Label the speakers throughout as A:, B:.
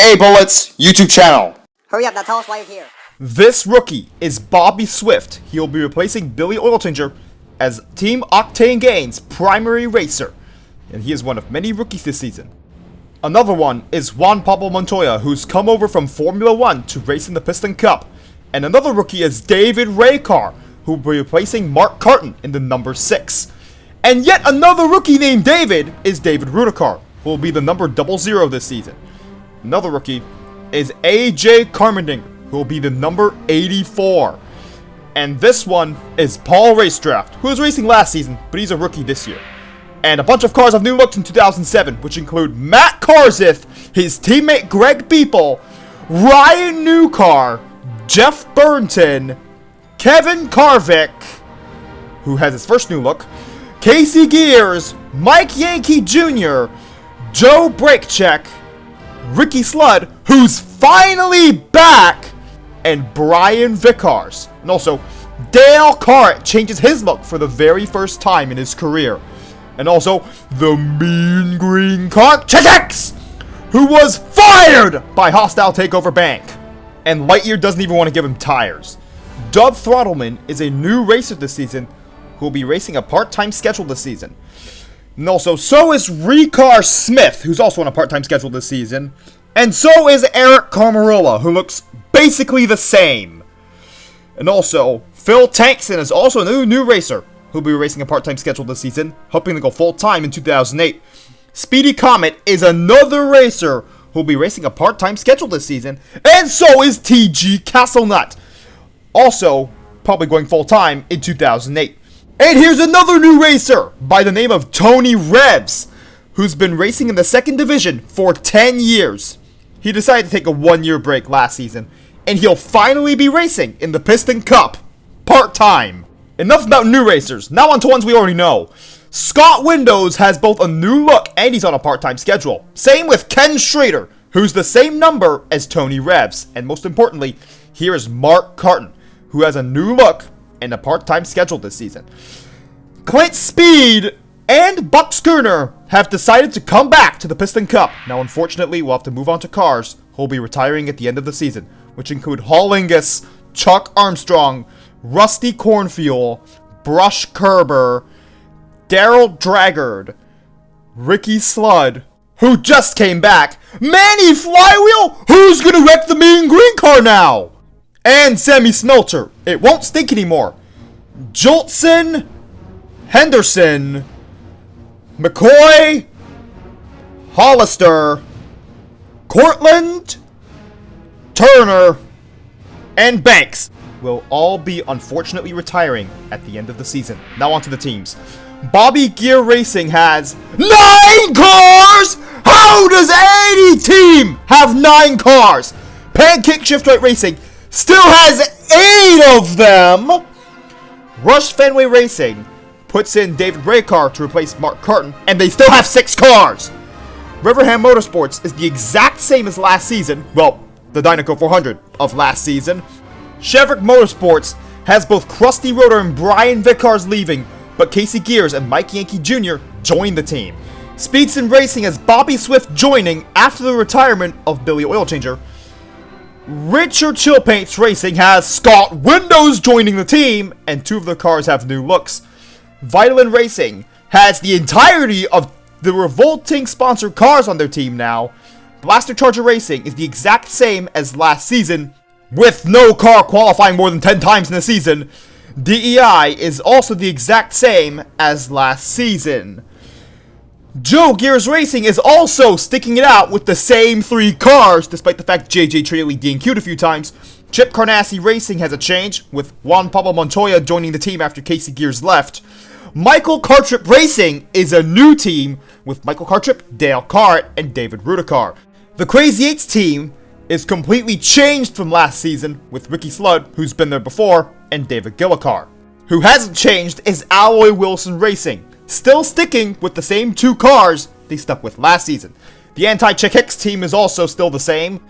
A: AA Bullets YouTube channel.
B: Hurry up, now tell us why you're here.
C: This rookie is Bobby Swift. He'll be replacing Billy Oilchanger as Team Octane Gains' primary racer, and he is one of many rookies this season. Another one is Juan Pablo Montoya, who's come over from Formula 1 to race in the Piston Cup. And another rookie is David Raycar, who will be replacing Mark Carton in the number 6. And yet another rookie named David is David Rudikar, who will be the number 00 this season. Another rookie is AJ Carmendinger, who will be the number 84. And this one is Paul Racedraft, who was racing last season, but he's a rookie this year. And a bunch of cars have new looks in 2007, which include Matt Karsith, his teammate Greg Beeple, Ryan Newcar, Jeff Burnton, Kevin Carvick, who has his first new look, Casey Gears, Mike Yankee Jr., Joe Brakecheck, Ricky Sludd, who's finally back, and Brian Vickers. And also, Dale Carrett changes his look for the very first time in his career. And also, the Mean Green Car X, who was fired by Hostile Takeover Bank. And Lightyear doesn't even want to give him tires. Doug Throttleman is a new racer this season who will be racing a part-time schedule this season. And also, so is Ricard Smith, who's also on a part-time schedule this season. And so is Eric Carmarilla, who looks basically the same. And also, Phil Tankson is also a new racer who'll be racing a part-time schedule this season, hoping to go full-time in 2008. Speedy Comet is another racer who'll be racing a part-time schedule this season, and so is TG Castlenut, also probably going full-time in 2008. And here's another new racer by the name of Tony Rebs, who's been racing in the second division for 10 years. He decided to take a 1-year break last season, and he'll finally be racing in the Piston Cup, part-time. Enough about new racers, now on to ones we already know. Scott Windows has both a new look and he's on a part-time schedule. Same with Ken Schrader, who's the same number as Tony Rebs. And most importantly, here is Mark Carton, who has a new look and a part-time schedule this season. Clint Speed and Buck Schooner have decided to come back to the Piston Cup. Now unfortunately, we'll have to move on to cars who'll be retiring at the end of the season, which include Hall Ingus, Chuck Armstrong, Rusty Cornfield, Brush Kerber, Daryl Draggard, Ricky Sludd, who just came back, Manny Flywheel, who's gonna wreck the Mean Green car now, and Sammy Smelter, it won't stink anymore, Joltson, Henderson, McCoy, Hollister, Cortland, Turner, and Banks will all be unfortunately retiring at the end of the season. Now on to the teams. Bobby Gear Racing has 9 cars! How does any team have 9 cars? Pancake Shift Right Racing still has 8 of them! Rush Fenway Racing puts in David Raycar to replace Mark Carton, and they still have 6 cars! Riverham Motorsports is the exact same as last season, well, the Dynaco 400 of last season. Chevrolet Motorsports has both Krusty Rotor and Brian Vickers leaving, but Casey Gears and Mike Yankee Jr. joined the team. Speedson Racing has Bobby Swift joining after the retirement of Billy Oilchanger. Richard Chillpaints Racing has Scott Windows joining the team, and 2 of their cars have new looks. Vitalin Racing has the entirety of the Revolting sponsored cars on their team now. Blaster Charger Racing is the exact same as last season, with no car qualifying more than 10 times in a season. DEI is also the exact same as last season. Joe Gears Racing is also sticking it out with the same 3 cars, despite the fact JJ Trailey DNQ'd a few times. Chip Carnassi Racing has a change, with Juan Pablo Montoya joining the team after Casey Gears left. Michael Cartrip Racing is a new team, with Michael Cartrip, Dale Carrett, and David Rudikar. The Crazy Eights team is completely changed from last season, with Ricky Sludd, who's been there before, and David Gillicar. Who hasn't changed is Alloy Wilson Racing, still sticking with the same 2 cars they stuck with last season. The Anti-Chick Hicks team is also still the same,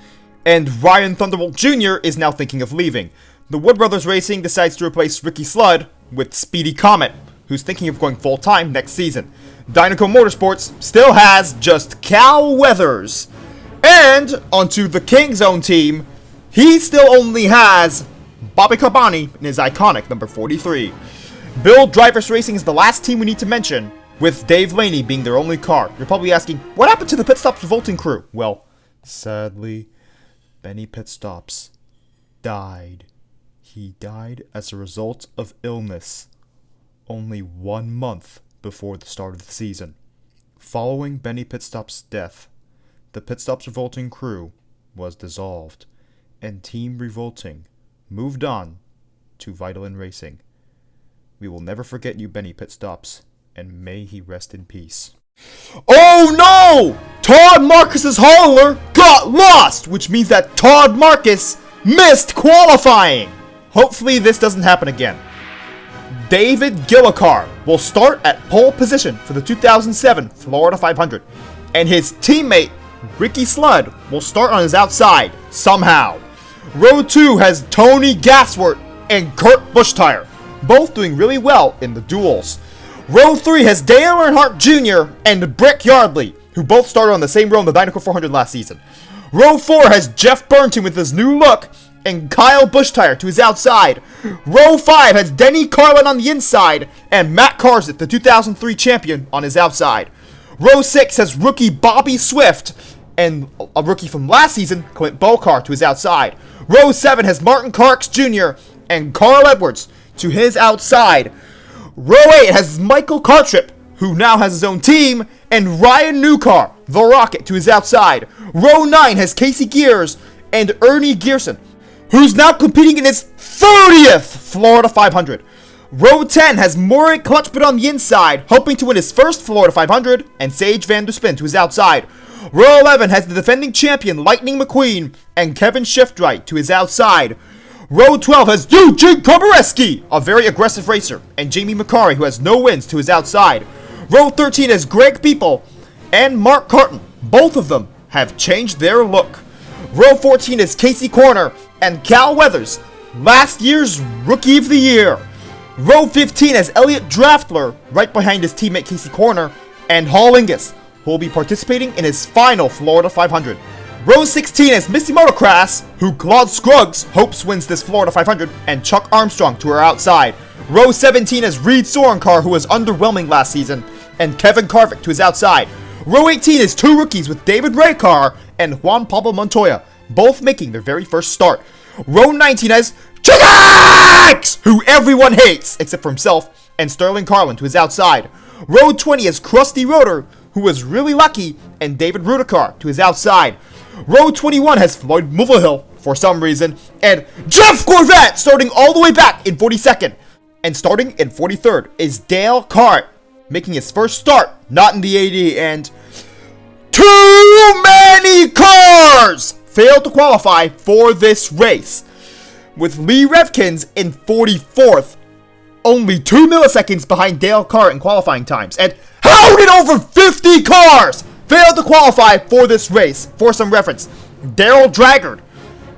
C: and Ryan Thunderbolt Jr. is now thinking of leaving. The Wood Brothers Racing decides to replace Ricky Sludd with Speedy Comet, who's thinking of going full-time next season. Dynaco Motorsports still has just Cal Weathers. And And onto the King's own team, he still only has Bobby Carboni in his iconic number 43. Bill Drivers Racing is the last team we need to mention, with Dave Laney being their only car. You're probably asking, what happened to the Pitstops revolting crew? Well, sadly, Benny Pitstops died. He died as a result of illness only 1 month before the start of the season. Following Benny Pitstops' death, the Pitstops revolting crew was dissolved, and Team Revolting moved on to Vitalin Racing. We will never forget you, Benny Pitstops, and may he rest in peace. Oh no! Todd Marcus's hauler got lost, which means that Todd Marcus missed qualifying. Hopefully this doesn't happen again. David Gillicar will start at pole position for the 2007 Florida 500, and his teammate Ricky Sludd will start on his outside somehow. Row 2 has Tony Gasworth and Kurt Buschtire, both doing really well in the duels. Row 3 has Dale Earnhardt Jr. and Brick Yardley, who both started on the same row in the Dynaco 400 last season. Row 4 has Jeff Burnton with his new look and Kyle Buschtire to his outside. Row 5 has Denny Carlin on the inside and Matt Karzit, the 2003 champion, on his outside. Row 6 has rookie Bobby Swift and a rookie from last season, Clint Bokar, to his outside. Row 7 has Martin Carx Jr. and Carl Edwards to his outside. Row 8 has Michael Cartrip, who now has his own team, and Ryan Newcar, the Rocket, to his outside. Row 9 has Casey Gears and Ernie Gearson, who's now competing in his 30th Florida 500. Row 10 has Maury Clutchbit on the inside, hoping to win his first Florida 500, and Sage Van Der Spin to his outside. Row 11 has the defending champion Lightning McQueen and Kevin Shiftwright to his outside. Row 12 has Eugene Komareski, a very aggressive racer, and Jamie McCarry, who has no wins, to his outside. Row 13 has Greg People and Mark Carton. Both of them have changed their look. Row 14 is Casey Corner and Cal Weathers, last year's Rookie of the Year. Row 15 has Elliot Draftler, right behind his teammate Casey Corner, and Hall Ingus, who will be participating in his final Florida 500. Row 16 has Missy Motocross, who Claude Scruggs hopes wins this Florida 500, and Chuck Armstrong to her outside. Row 17 has Reed Sorenkar, who was underwhelming last season, and Kevin Carvick to his outside. Row 18 is two rookies with David Raycar and Juan Pablo Montoya, both making their very first start. Row 19 has Chicax, who everyone hates except for himself, and Sterling Carlin to his outside. Row 20 has Krusty Rotor, who was really lucky, and David Rudicar to his outside. Row 21 has Floyd Mulvihill, for some reason, and Jeff Corvette starting all the way back in 42nd. And starting in 43rd is Dale Cart, making his first start, not in the 80, and too many cars failed to qualify for this race, with Lee Revkins in 44th, only 2 milliseconds behind Dale Cart in qualifying times. And how did over 50 cars fail to qualify for this race? For some reference, Daryl Draggard,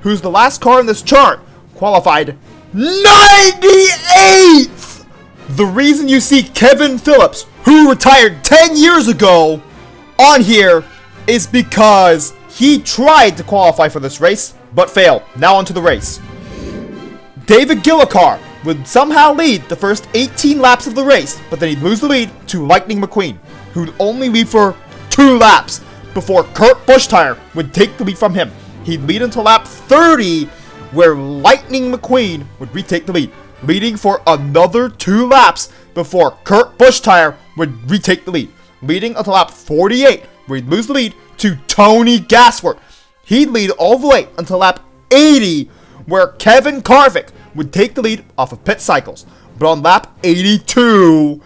C: who's the last car in this chart, qualified 98th! The reason you see Kevin Phillips, who retired 10 years ago, on here is because he tried to qualify for this race, but failed. Now onto the race. David Gillicar would somehow lead the first 18 laps of the race, but then he'd lose the lead to Lightning McQueen, who'd only lead for 2 laps before Kurt Buschtire would take the lead from him. He'd lead until lap 30, where Lightning McQueen would retake the lead, leading for another 2 laps before Kurt Buschtire would retake the lead, leading until lap 48, where he'd lose the lead to Tony Gasworth. He'd lead all the way until lap 80, where Kevin Carvick would take the lead off of Pit Cycles. But on lap 82,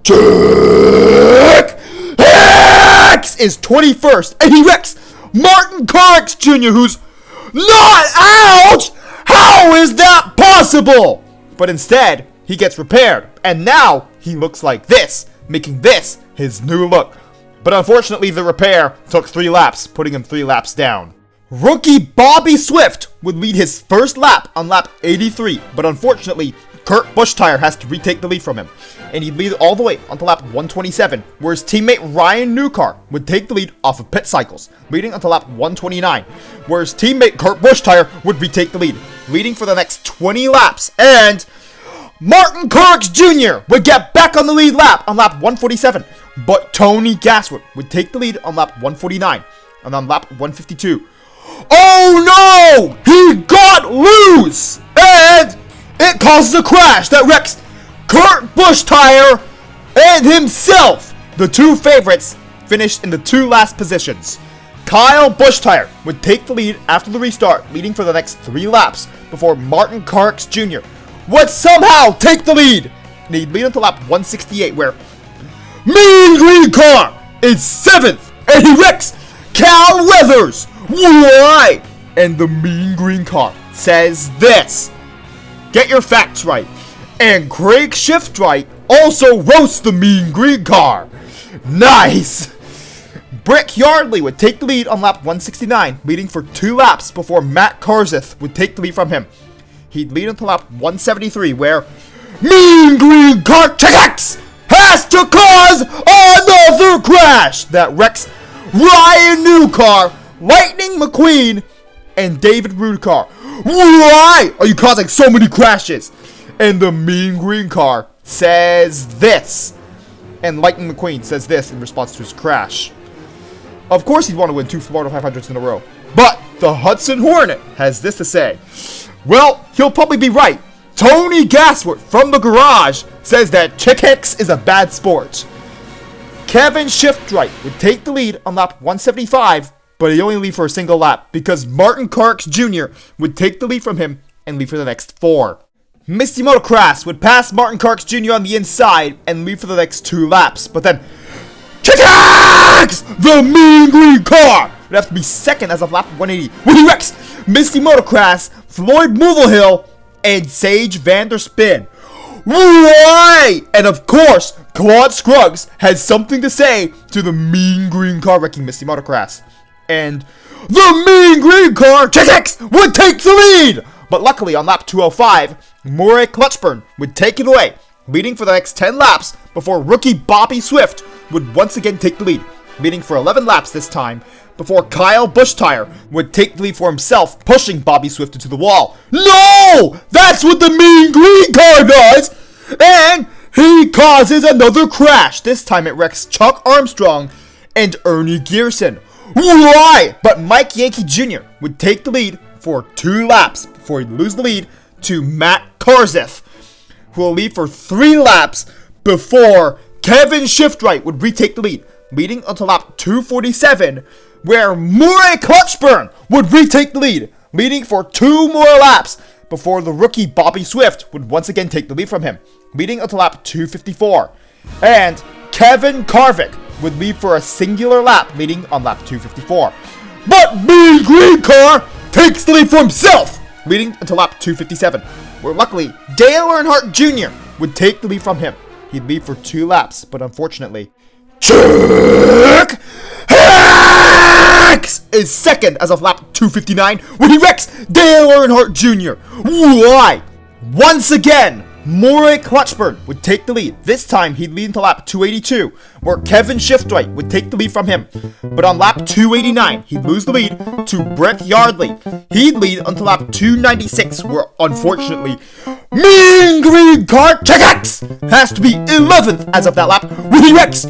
C: Jack Hicks is 21st, and he wrecks Martin Carx Jr., who's not out! How is that possible? But instead, he gets repaired, and now he looks like this, making this his new look. But unfortunately, the repair took 3 laps, putting him 3 laps down. Rookie Bobby Swift would lead his first lap on lap 83, but unfortunately, Kurt Buschtire has to retake the lead from him, and he'd lead all the way until lap 127, where his teammate Ryan Newcar would take the lead off of pit cycles, leading until lap 129, where his teammate Kurt Buschtire would retake the lead, leading for the next 20 laps, and Martin Truex Jr. would get back on the lead lap on lap 147, but Tony Gasworth would take the lead on lap 149, and on lap 152, oh no! He got loose! And it causes a crash that wrecks Kurt Buschtire and himself. The two favorites finished in the two last positions. Kyle Buschtire would take the lead after the restart, leading for the next 3 laps before Martin Truex Jr. would somehow take the lead. And he'd lead until lap 168, where Mean Green Car is 7th, and he wrecks Cal Weathers. Why? And the Mean Green Car says this. Get your facts right. And Craig Shiftright also roasts the Mean Green Car. Nice. Brick Yardley would take the lead on lap 169, leading for 2 laps before Matt Karzith would take the lead from him. He'd lead until lap 173, where Mean Green Car TX has to cause another crash that wrecks Ryan Newcar, Lightning McQueen, and David Rudcar. Why are you causing so many crashes? And the Mean Green Car says this. And Lightning McQueen says this in response to his crash. Of course he'd want to win 2 Florida 500s in a row. But the Hudson Hornet has this to say. Well, he'll probably be right. Tony Gasworth from the garage says that Chick Hicks is a bad sport. Kevin Shiftright would take the lead on lap 175, but he only lead for a single lap because Martin Truex Jr. would take the lead from him and lead for the next 4. Misty Motocross would pass Martin Truex Jr. on the inside and lead for the next 2 laps, but then Chick Hicks, the Mean Green Car, would have to be second as of lap 180 when he wrecks Misty Motocross, Floyd Movilhill, and Sage Vanderspin. Why? And of course, Claude Scruggs has something to say to the Mean Green Car wrecking Misty Motocross. And the Mean Green Car, Chick Hicks, would take the lead! But luckily, on lap 205, Murray Clutchburn would take it away, leading for the next 10 laps before rookie Bobby Swift would once again take the lead, leading for 11 laps this time before Kyle Buschtire would take the lead for himself, pushing Bobby Swift into the wall. No! That's what the Mean Green Car does! And he causes another crash. This time it wrecks Chuck Armstrong and Ernie Gearson. Why? But Mike Yankee Jr. would take the lead for 2 laps before he'd lose the lead to Matt Karzith, who will lead for 3 laps before Kevin Shiftright would retake the lead, leading until lap 247, where Murray Clutchburn would retake the lead, leading for 2 more laps before the rookie Bobby Swift would once again take the lead from him, leading until lap 254. And Kevin Carvick would lead for a singular lap, leading on lap 254. But Mean Green Car takes the lead for himself, leading until lap 257, where luckily Dale Earnhardt Jr. would take the lead from him. He'd lead for 2 laps, but unfortunately, Chick Hicks is second as of lap 259 when he wrecks Dale Earnhardt Jr. Why? Once again, Murray Clutchburn would take the lead. This time, he'd lead until lap 282, where Kevin Shiftright would take the lead from him. But on lap 289, he'd lose the lead to Brick Yardley. He'd lead until lap 296, where, unfortunately, Mean Green Car Chick Hicks has to be 11th as of that lap, when he wrecks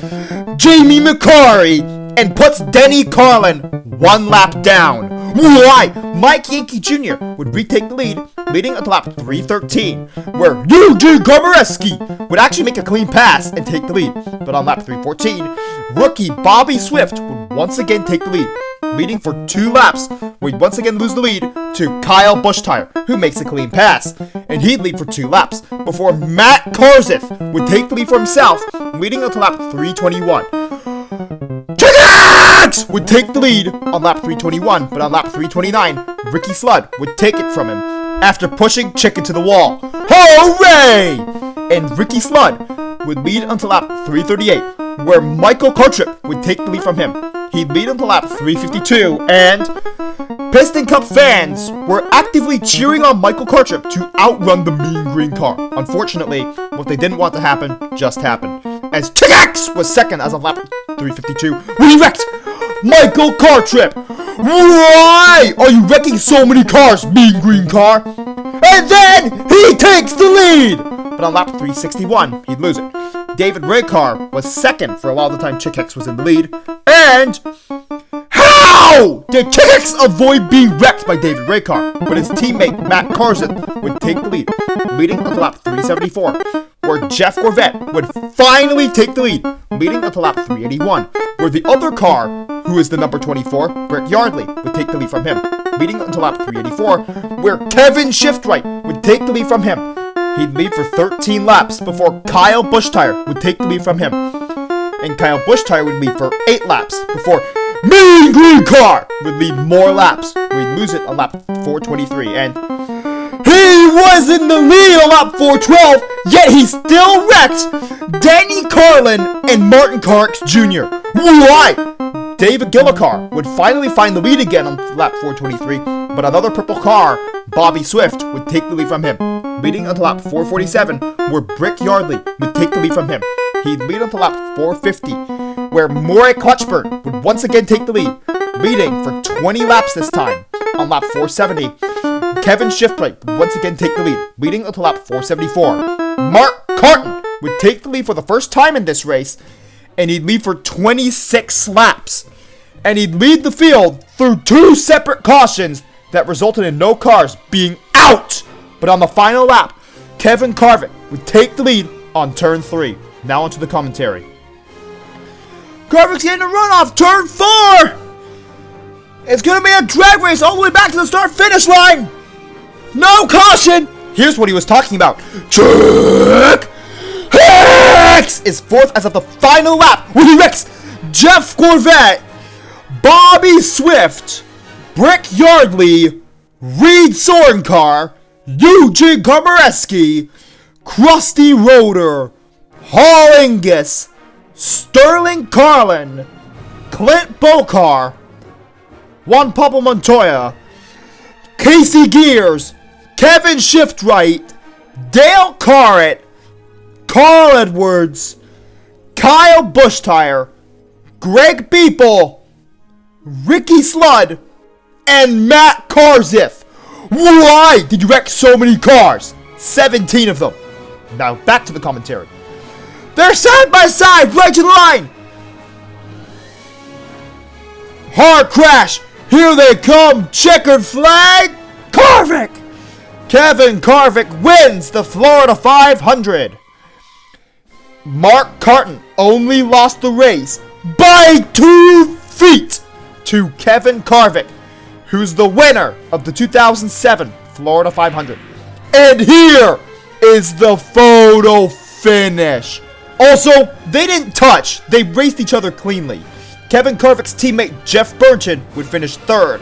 C: Jamie McCarry and puts Denny Carlin 1 lap down. Why? Mike Yankee Jr. would retake the lead, leading until lap 313, where Eugene Gomoreski would actually make a clean pass and take the lead. But on lap 314, rookie Bobby Swift would once again take the lead, leading for 2 laps, where he'd once again lose the lead to Kyle Buschtire, who makes a clean pass, and he'd lead for 2 laps, before Matt Karzith would take the lead for himself, leading until lap 321. Chick Hicks would take the lead on lap 321, but on lap 329, Ricky Sludd would take it from him after pushing Chick into the wall. Hooray! And Ricky Sludd would lead until lap 338, where Michael Kotrip would take the lead from him, he'd lead until lap 352, and Piston Cup fans were actively cheering on Michael Cartrip to outrun the mean green car. Unfortunately, what they didn't want to happen just happened, as Chick X was second as of lap 352 when he wrecked Michael Cartrip. Why are you wrecking so many cars, mean green car? And then he takes the lead! But on lap 361, he'd lose it. David Raycar was second for a lot of the time Chick X was in the lead. And how did Chick X avoid being wrecked by David Raycar? But his teammate Matt Karzith would take the lead, leading until lap 374, where Jeff Gorvette would finally take the lead, leading until lap 381, where the other car, who is the number 24, Brick Yardley, would take the lead from him, leading until lap 384, where Kevin Shiftwright would take the lead from him. He'd lead for 13 laps before Kyle Bushtire would take the lead from him. And Kyle Bushtire would lead for 8 laps before Mean Green Car would lead more laps, where he'd lose it on lap 423. And he was in the lead on lap 412, yet he still wrecked Danny Carlin and Martin Carx Jr. Why? David Gillicar would finally find the lead again on lap 423, but another purple car, Bobby Swift, would take the lead from him, leading until lap 447, where Brick Yardley would take the lead from him. He'd lead until lap 450, where Maury Clutchburn would once again take the lead, leading for 20 laps this time. On lap 470, Kevin Shiftwright would once again take the lead, leading until lap 474. Mark Carton would take the lead for the first time in this race, and he'd lead for 26 laps. And he'd lead the field through 2 separate cautions that resulted in no cars being out. But on the final lap, Kevin Carvick would take the lead on turn 3. Now onto the commentary. Carvick's getting a run off turn 4! It's gonna be a drag race all the way back to the start-finish line! No caution! Here's what he was talking about. Chick X is fourth as of the final lap, where he wrecks Jeff Gorvette, Bobby Swift, Brick Yardley, Reed Sorencar, Eugene Karmareski, Krusty Roder, Hall Angus, Sterling Carlin, Clint Bokar, Juan Pablo Montoya, Casey Gears, Kevin Shiftwright, Dale Carrett, Carl Edwards, Kyle Bushtire, Greg Beeple, Ricky Sludd, and Matt Karzith. Why did you wreck so many cars? 17 of them. Now back to the commentary. They're side by side, right to the line. Hard crash. Here they come. Checkered flag. Carvick. Kevin Carvick wins the Florida 500. Mark Carton only lost the race by 2 feet to Kevin Carvick, who's the winner of the 2007 Florida 500. And here is the photo finish. Also, they didn't touch. They raced each other cleanly. Kevin Carvick's teammate Jeff Burchin would finish 3rd.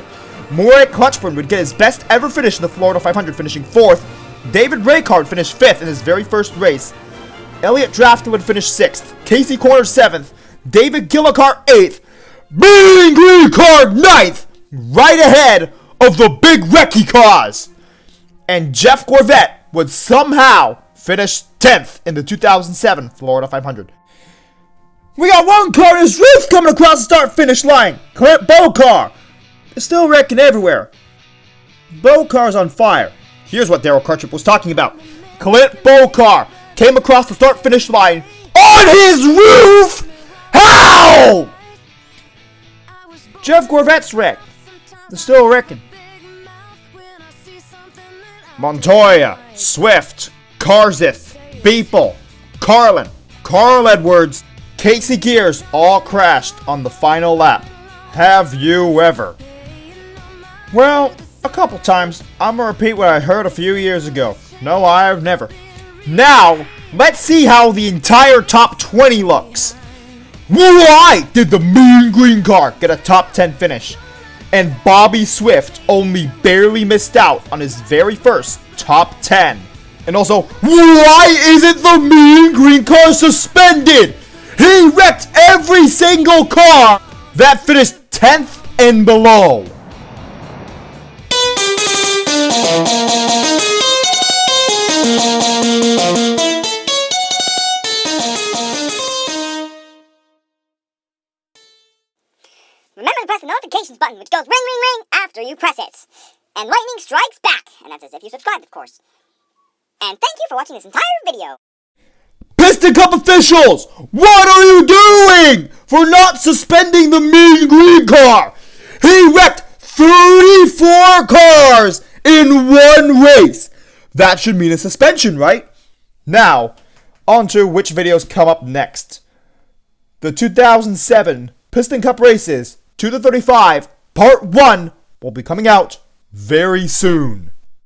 C: Maury Clutchburn would get his best ever finish in the Florida 500, finishing 4th. David Raycar would finish 5th in his very first race. Elliot Drafton would finish 6th. Casey Corner 7th. David Gillicar 8th. Mean Green Car 9th. Right ahead of the big wreck he caused. And Jeff Gorvette would somehow finish 10th in the 2007 Florida 500. We got one car in his roof coming across the start-finish line. Clint Bokar. It's still wrecking everywhere. Bokar's on fire. Here's what Daryl Cartrip was talking about. Clint Bokar came across the start-finish line on his roof. How? Jeff Gorvette's wrecked. They're still wrecking. Montoya, Swift, Karzith, Beeple, Carlin, Carl Edwards, Casey Gears all crashed on the final lap. Have you ever? Well, a couple times. I'm gonna repeat what I heard a few years ago. No, I've never. Now, let's see how the entire top 20 looks. Why did the Mean Green Car get a top 10 finish? And Bobby Swift only barely missed out on his very first top 10. And also, why isn't the Mean Green Car suspended? He wrecked every single car that finished 10th and below.
B: Remember to press the notifications button, which goes ring, ring, ring after you press it. And lightning strikes back, and that's as if you subscribed, of course. And thank you for watching this entire video.
C: Piston Cup officials, what are you doing for not suspending the mean green car? He wrecked 34 cars in one race. That should mean a suspension, right? Now, on to which videos come up next. The 2007 Piston Cup races 2 to 35 Part 1 will be coming out very soon.